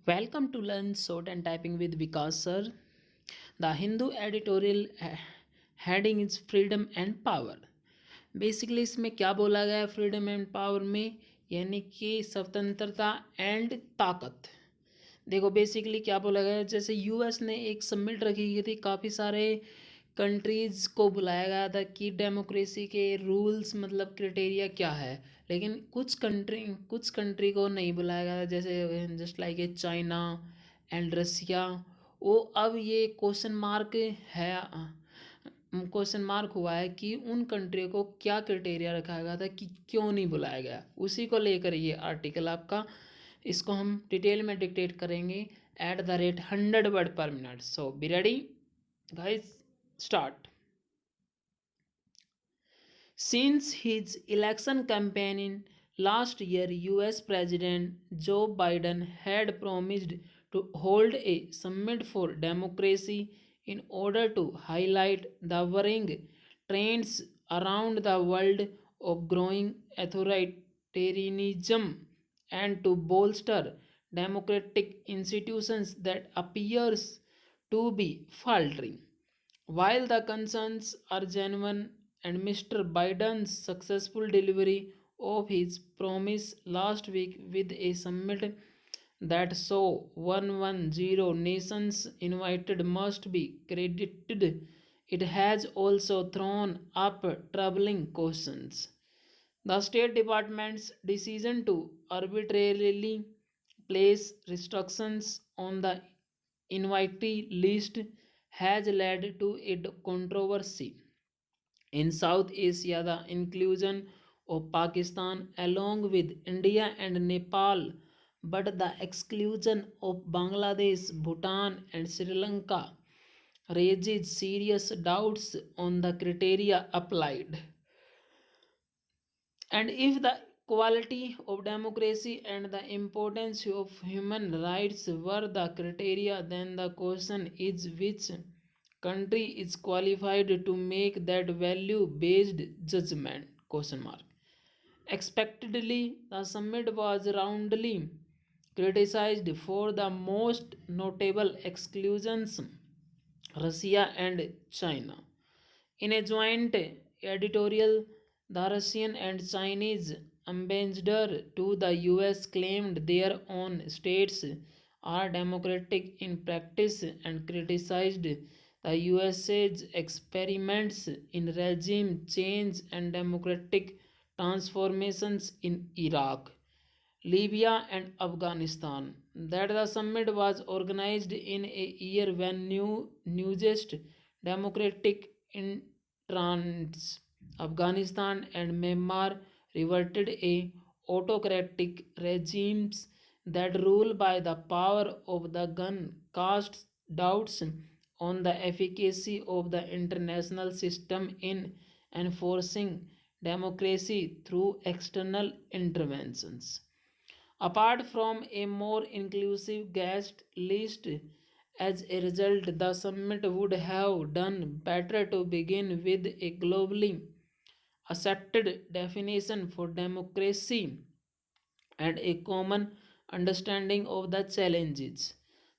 Welcome to Learn Short and Typing with Vikas sir. The Hindu editorial heading is Freedom and Power. Basically इसमें क्या बोला गया है freedom and power में, यानी कि स्वतंत्रता एंड ताकत। देखो बेसिकली क्या बोला गया है, जैसे यूएस ने एक समिट रखी गई थी, काफ़ी सारे कंट्रीज़ को बुलाया गया था कि डेमोक्रेसी के रूल्स मतलब क्राइटेरिया क्या है, लेकिन कुछ कंट्री को नहीं बुलाया गया था, जैसे just like a China and Russia. वो अब ये है क्वेश्चन मार्क हुआ है कि उन कंट्री को क्या क्राइटेरिया रखा गया था कि क्यों नहीं बुलाया गया, उसी को लेकर ये आर्टिकल आपका। इसको हम डिटेल में डिक्टेट करेंगे एट द रेट 100 वर्ड पर minute. So be ready guys, start. Since his election campaign in last year, US President Joe Biden had promised to hold a summit for democracy in order to highlight the worrying trends around the world of growing authoritarianism and to bolster democratic institutions that appears to be faltering. While the concerns are genuine and Mr. Biden's successful delivery of his promise last week with a summit that saw 110 nations invited must be credited, it has also thrown up troubling questions. The State Department's decision to arbitrarily place restrictions on the invitee list has led to a controversy. In South Asia, the inclusion of Pakistan along with India and Nepal, but the exclusion of Bangladesh, Bhutan, and Sri Lanka raises serious doubts on the criteria applied. And if the quality of democracy and the importance of human rights were the criteria, then the question is which country is qualified to make that value based judgment? Question mark. Expectedly, the summit was roundly criticized for the most notable exclusions, Russia and China. In a joint editorial, the Russian and Chinese ambassador to the US claimed their own states are democratic in practice and criticized the USA's experiments in regime change and democratic transformations in Iraq, Libya, and Afghanistan. That the summit was organized in a year when newest democratic intrants Afghanistan and Myanmar reverted a autocratic regimes that rule by the power of the gun casts doubts on the efficacy of the international system in enforcing democracy through external interventions. Apart from a more inclusive guest list, as a result, the summit would have done better to begin with a globally accepted definition for democracy and a common understanding of the challenges.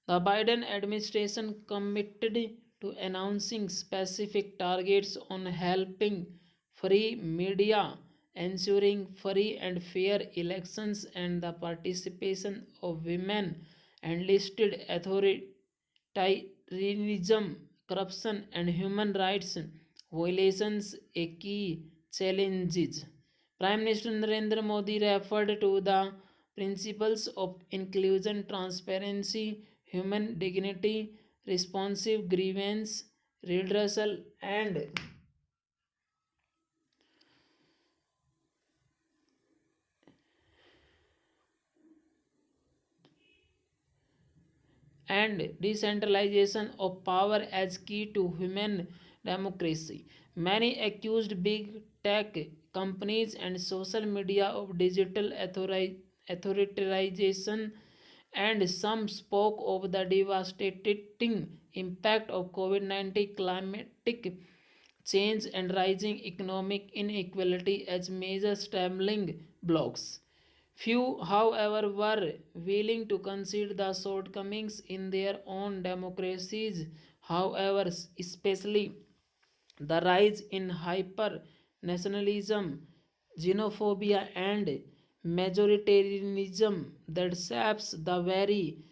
The Biden administration committed to announcing specific targets on helping free media, ensuring free and fair elections, and the participation of women and listed authoritarianism, corruption, and human rights violations a key challenges. Prime Minister Narendra Modi referred to the principles of inclusion, transparency, human dignity, responsive grievance redressal, and decentralization of power as key to human democracy. Many accused big tech companies and social media of digital authoritarianization, and some spoke of the devastating impact of COVID-19 climatic change and rising economic inequality as major stumbling blocks. Few, however, were willing to concede the shortcomings in their own democracies. However, especially the rise in hyper nationalism, xenophobia, and majoritarianism that saps the very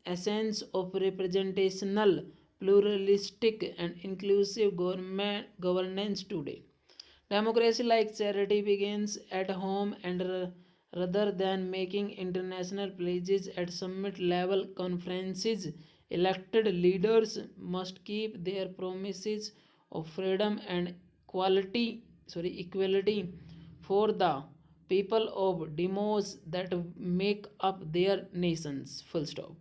essence of representational, pluralistic, and inclusive governance today. Democracy, like charity, begins at home and rather than making international pledges at summit level conferences. Elected leaders must keep their promises of freedom and equality for the people of demos that make up their nations. Full stop.